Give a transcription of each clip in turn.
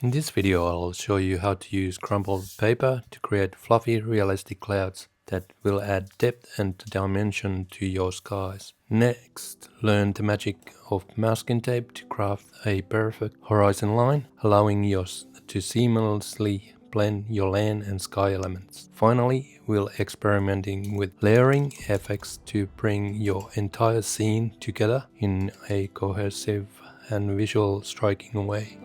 In this video I'll show you how to use crumpled paper to create fluffy realistic clouds that will add depth and dimension to your skies. Next, learn the magic of masking tape to craft a perfect horizon line, allowing you to seamlessly blend your land and sky elements. Finally, we'll experimenting with layering effects to bring your entire scene together in a cohesive and visual striking way.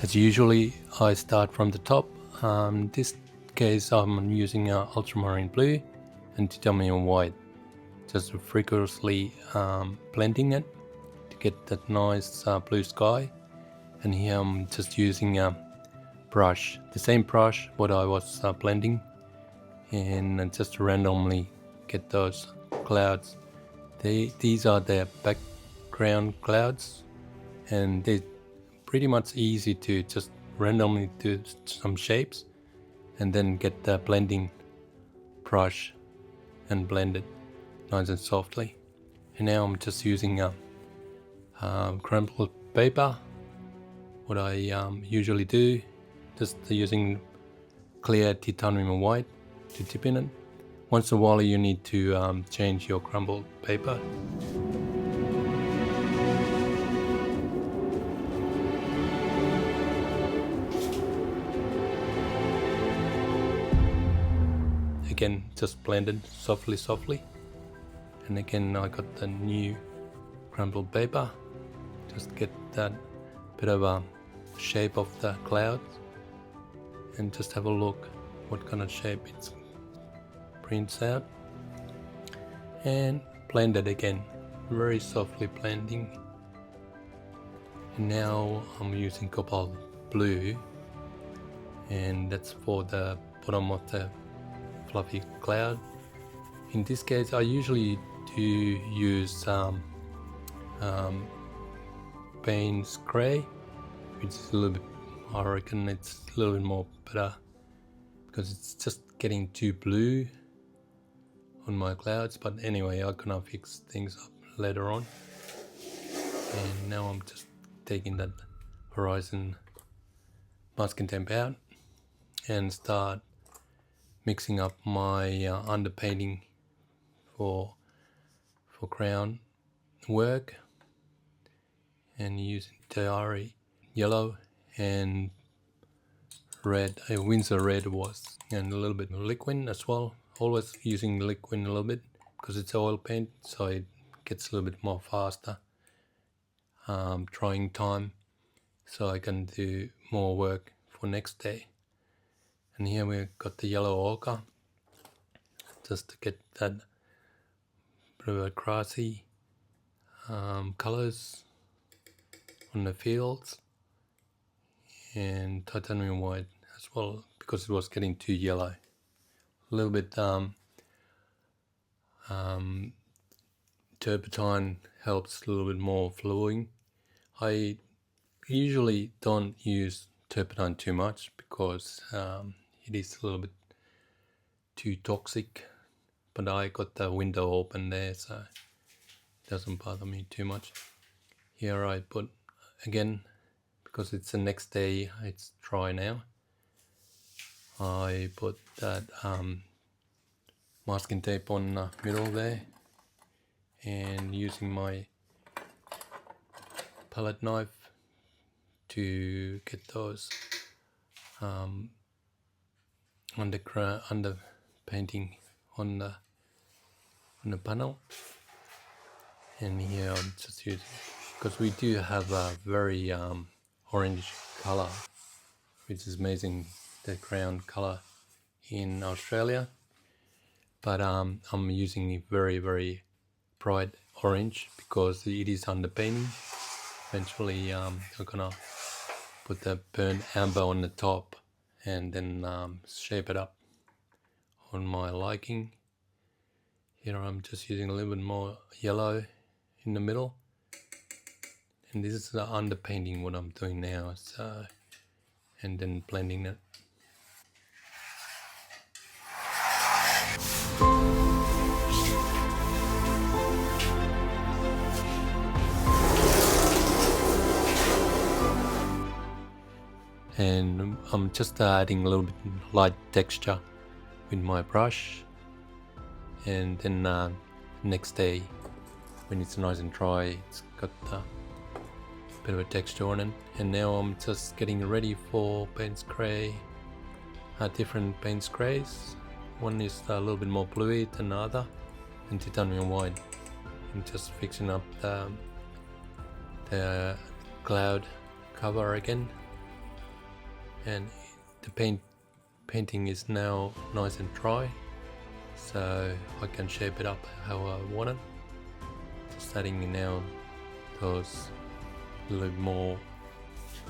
As usually, I start from the top. This case I'm using ultramarine blue and titanium white, just rigorously blending it to get that nice blue sky. And here I'm just using a brush, the same brush what I was blending, and just randomly get those clouds. These are the background clouds, and they pretty much easy to just randomly do some shapes and then get the blending brush and blend it nice and softly. And now I'm just using crumpled paper. What I usually do, just using clear titanium white to dip in it. Once in a while you need to change your crumpled paper. Again, just blended softly, and again I got the new crumpled paper. Just get that bit of a shape of the clouds and just have a look what kind of shape it prints out, and blend it again, very softly blending. And now I'm using cobalt blue, and that's for the bottom of the fluffy cloud. In this case I usually do use Payne's Gray, which is a little bit, I reckon it's a little bit more better because it's just getting too blue on my clouds. But anyway, I'm gonna fix things up later on. And now I'm just taking that horizon masking tape out and start mixing up my underpainting for crown work, and using Diary yellow and red, Windsor red was, and a little bit of liquid as well. Always using liquid a little bit because it's oil paint, so it gets a little bit more faster drying time, so I can do more work for next day. And here we got the yellow ochre, just to get that bit of a grassy colors on the fields, and titanium white as well because it was getting too yellow. A little bit turpentine helps a little bit more flowing. I usually don't use turpentine too much because it is a little bit too toxic, but I got the window open there, so it doesn't bother me too much. Here I put, again, because it's the next day, it's dry now, I put that masking tape on the middle there, and using my palette knife to get those under painting on the panel. And here I'm just using, because we do have a very orange color, which is amazing, the ground color in Australia, but I'm using a very bright orange because it is underpainting. Eventually I'm gonna put the burnt amber on the top and then shape it up on my liking. Here I'm just using a little bit more yellow in the middle And this is the underpainting what I'm doing now, so, and then blending it. And I'm just adding a little bit light texture with my brush, and then next day when it's nice and dry, it's got a bit of a texture on it. And now I'm just getting ready for paint spray, different paint sprays. One is a little bit more bluey than the other, and titanium white. I'm just fixing up the cloud cover again. And the painting is now nice and dry, so I can shape it up how I want it. Just adding now those little more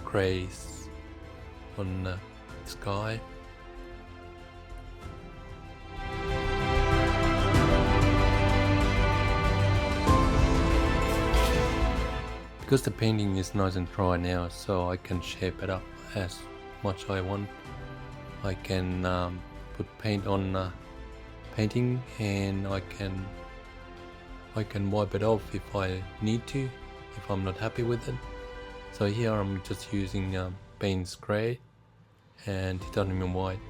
grays on the sky. Because the painting is nice and dry now, so I can shape it up as much I want. I can put paint on painting, and I can wipe it off if I need to, if I'm not happy with it. So here I'm just using paint grey and titanium white,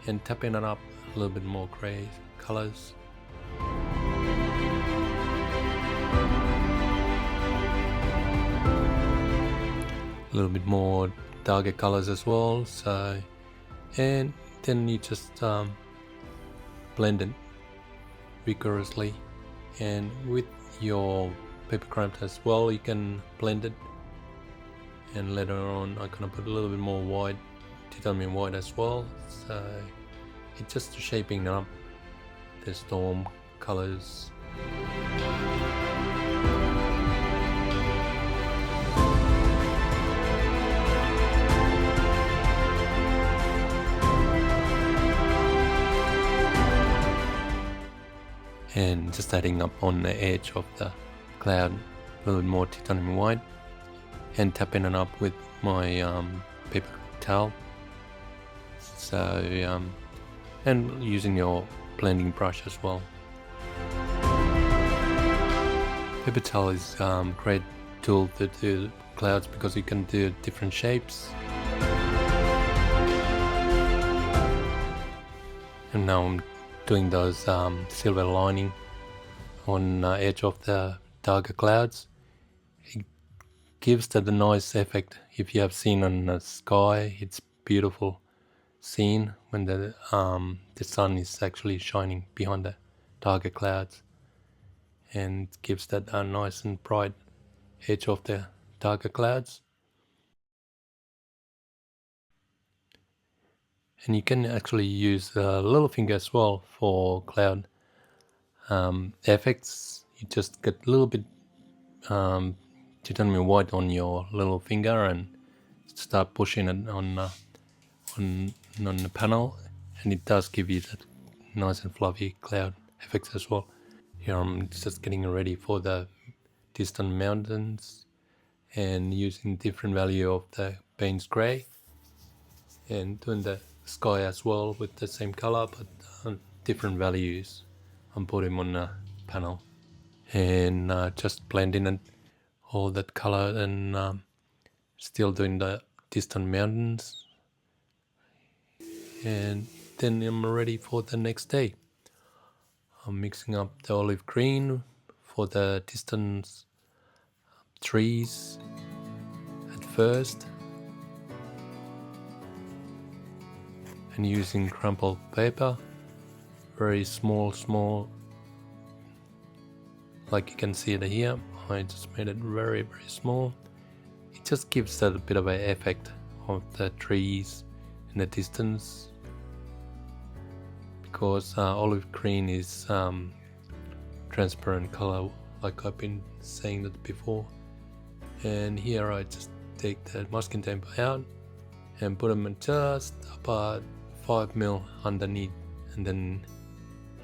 and tapping it up a little bit more grey colors. A little bit more darker colors as well, so, and then you just blend it vigorously, and with your paper craft as well you can blend it. And later on I'm gonna put a little bit more white, titanium white as well, so it's just shaping up the storm colors. And just adding up on the edge of the cloud a little bit more titanium white, and tapping it up with my paper towel. So and using your blending brush as well. Paper towel is a great tool to do clouds because you can do different shapes. And now I'm doing those silver lining on the edge of the darker clouds. It gives that a nice effect. If you have seen on the sky, it's beautiful scene when the sun is actually shining behind the darker clouds, and gives that a nice and bright edge of the darker clouds. And you can actually use a little finger as well for cloud effects. You just get a little bit titanium white on your little finger and start pushing it on the panel, and it does give you that nice and fluffy cloud effects as well. Here I'm just getting ready for the distant mountains, and using different value of the paint grey, and doing the sky as well with the same color but different values. I'm putting on the panel, and just blending it, all that color, and still doing the distant mountains. And then I'm ready for the next day. I'm mixing up the olive green for the distant trees at first, and using crumpled paper, very small, like you can see it here. I just made it very small. It just gives that a bit of an effect of the trees in the distance, because olive green is transparent color, like I've been saying that before. And here I just take the masking tape out and put them just about 5 mil underneath, and then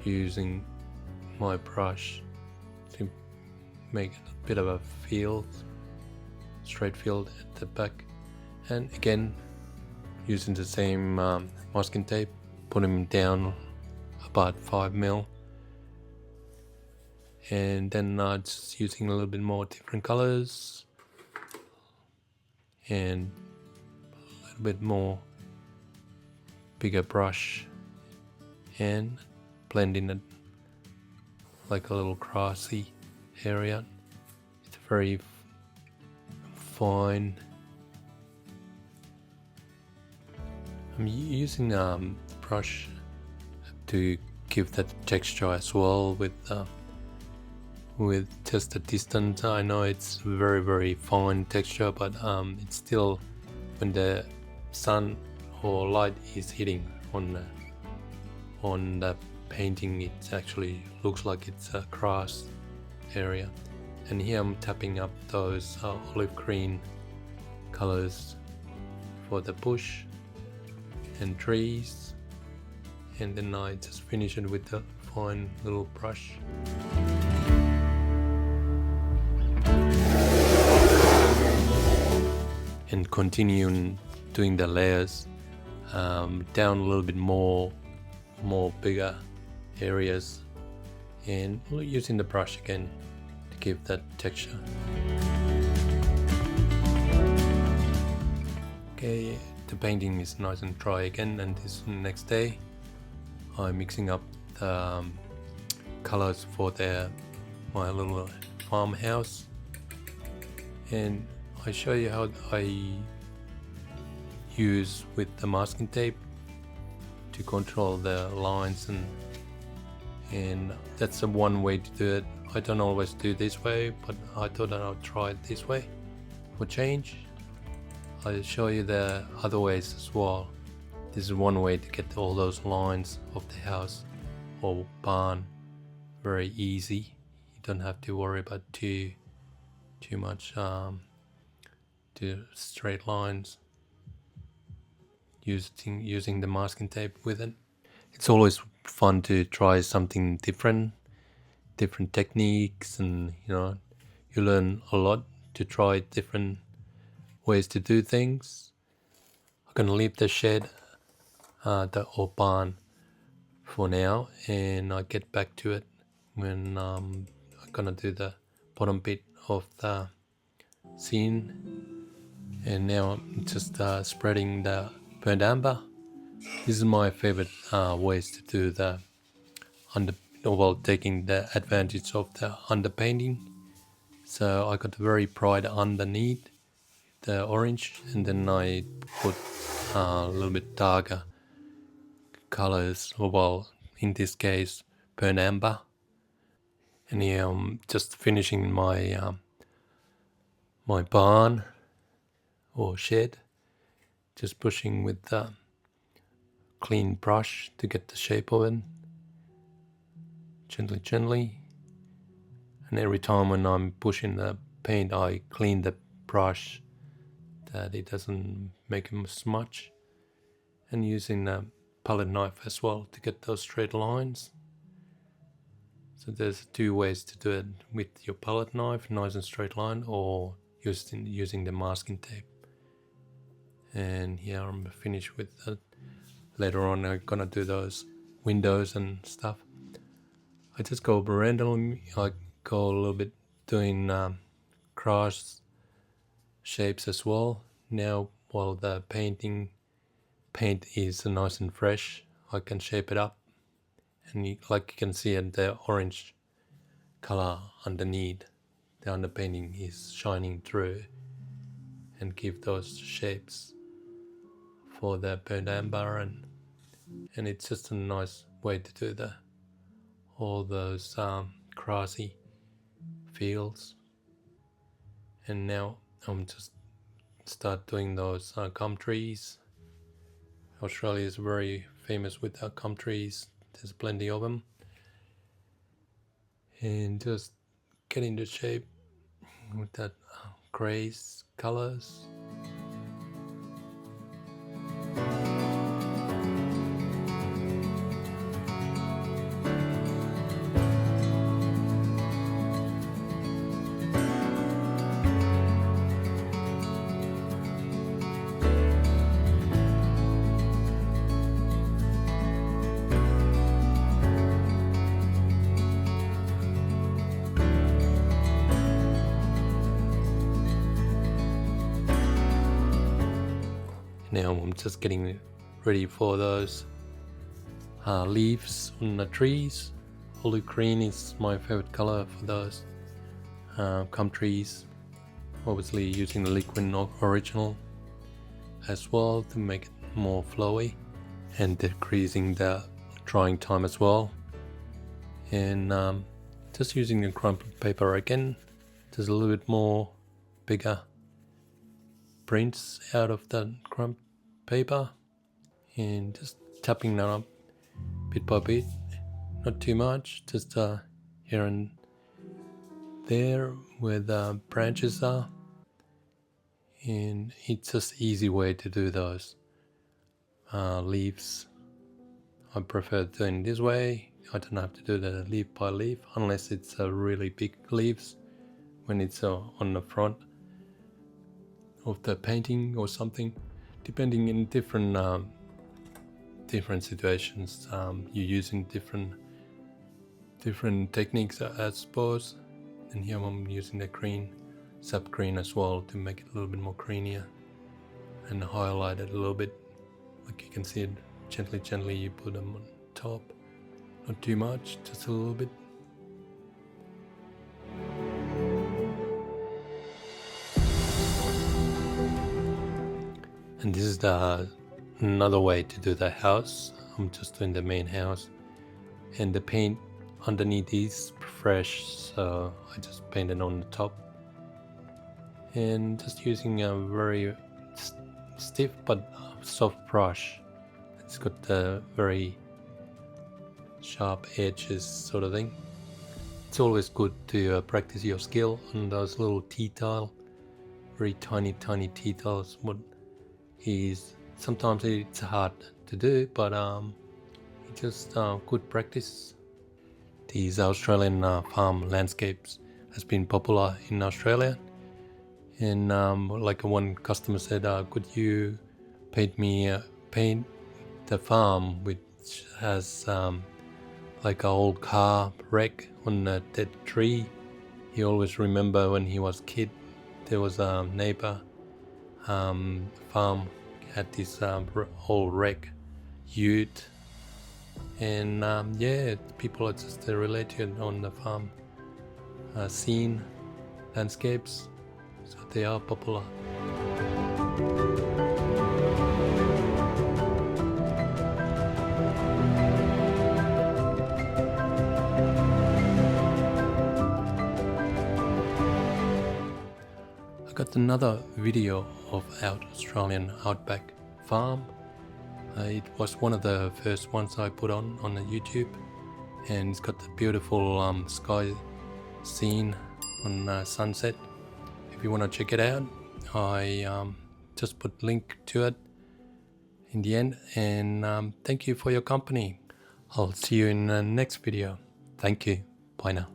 using my brush to make a bit of a field straight field at the back, and again using the same masking tape, put them down about 5mm, and then just using a little bit more different colors and a little bit more bigger brush and blending it like a little grassy area. It's very fine. I'm using brush to give that texture as well with just the distance. I know it's very fine texture, but it's still, when the sun or light is hitting on the painting, it actually looks like it's a grass area. And here I'm tapping up those olive green colors for the bush and trees, and then I just finish it with a fine little brush. And continue doing the layers down a little bit more bigger areas, and using the brush again to give that texture. Okay, the painting is nice and dry again, and this next day I'm mixing up the colors for my little farmhouse, and I show you how I use with the masking tape to control the lines, and that's the one way to do it. I don't always do this way, but I thought that I'll try it this way for change. I'll show you the other ways as well. This is one way to get all those lines of the house or barn very easy. You don't have to worry about too much straight lines using the masking tape with it. It's always fun to try something different techniques, and you learn a lot to try different ways to do things. I'm gonna leave the shed or barn for now, and I'll get back to it when I'm gonna do the bottom bit of the scene. And now I'm just spreading the burnt amber. This is my favorite ways to do the taking the advantage of the underpainting. So I got very bright underneath the orange, and then I put a little bit darker colors, in this case burnt amber. And here I'm just finishing my my barn or shed, just pushing with the clean brush to get the shape of it, gently. And every time when I'm pushing the paint, I clean the brush that it doesn't make a smudge, and using the palette knife as well to get those straight lines. So there's two ways to do it: with your palette knife, nice and straight line, or using the masking tape. And here I'm finished with that. Later on I'm gonna do those windows and stuff. I just go randomly. I go a little bit doing cross shapes as well. Now while the paint is nice and fresh, I can shape it up, and like you can see it, the orange color underneath the underpainting is shining through, and give those shapes for the burnt amber, and it's just a nice way to do all those grassy fields. And now I'm just start doing those gum trees. Australia is very famous with gum trees. There's plenty of them, and just get into shape with that grays colors. Now I'm just getting ready for those leaves on the trees. Olive green is my favorite color for those gum trees. Obviously using the liquid original as well to make it more flowy and decreasing the drying time as well. And just using the crumpled paper again, just a little bit more bigger prints out of the crumpled paper and just tapping that up bit by bit, not too much, just here and there where the branches are. And it's just easy way to do those leaves. I prefer doing this way. I don't have to do the leaf by leaf unless it's really big leaves when it's on the front of the painting or something, depending in different situations. You're using different techniques, I suppose. And here I'm using the green, sap green as well to make it a little bit more greenier and highlight it a little bit. Like you can see it gently you put them on top. Not too much, just a little bit. And this is another way to do the house. I'm just doing the main house. And the paint underneath is fresh, so I just painted on the top. And just using a very stiff but soft brush. It's got the very sharp edges sort of thing. It's always good to practice your skill on those little tea tile, very tiny tea tiles. What is sometimes it's hard to do, but it's just good practice. These Australian farm landscapes has been popular in Australia, and like one customer said, could you paint the farm which has like an old car wreck on a dead tree. He always remember when he was a kid, there was a neighbor farm had this old wreck ute, and people are just related on the farm scene landscapes, so they are popular. I got another video of Australian outback farm. It was one of the first ones I put on the YouTube, and it's got the beautiful sky scene on sunset. If you want to check it out, I just put link to it in the end, and thank you for your company. I'll see you in the next video. Thank you. Bye now.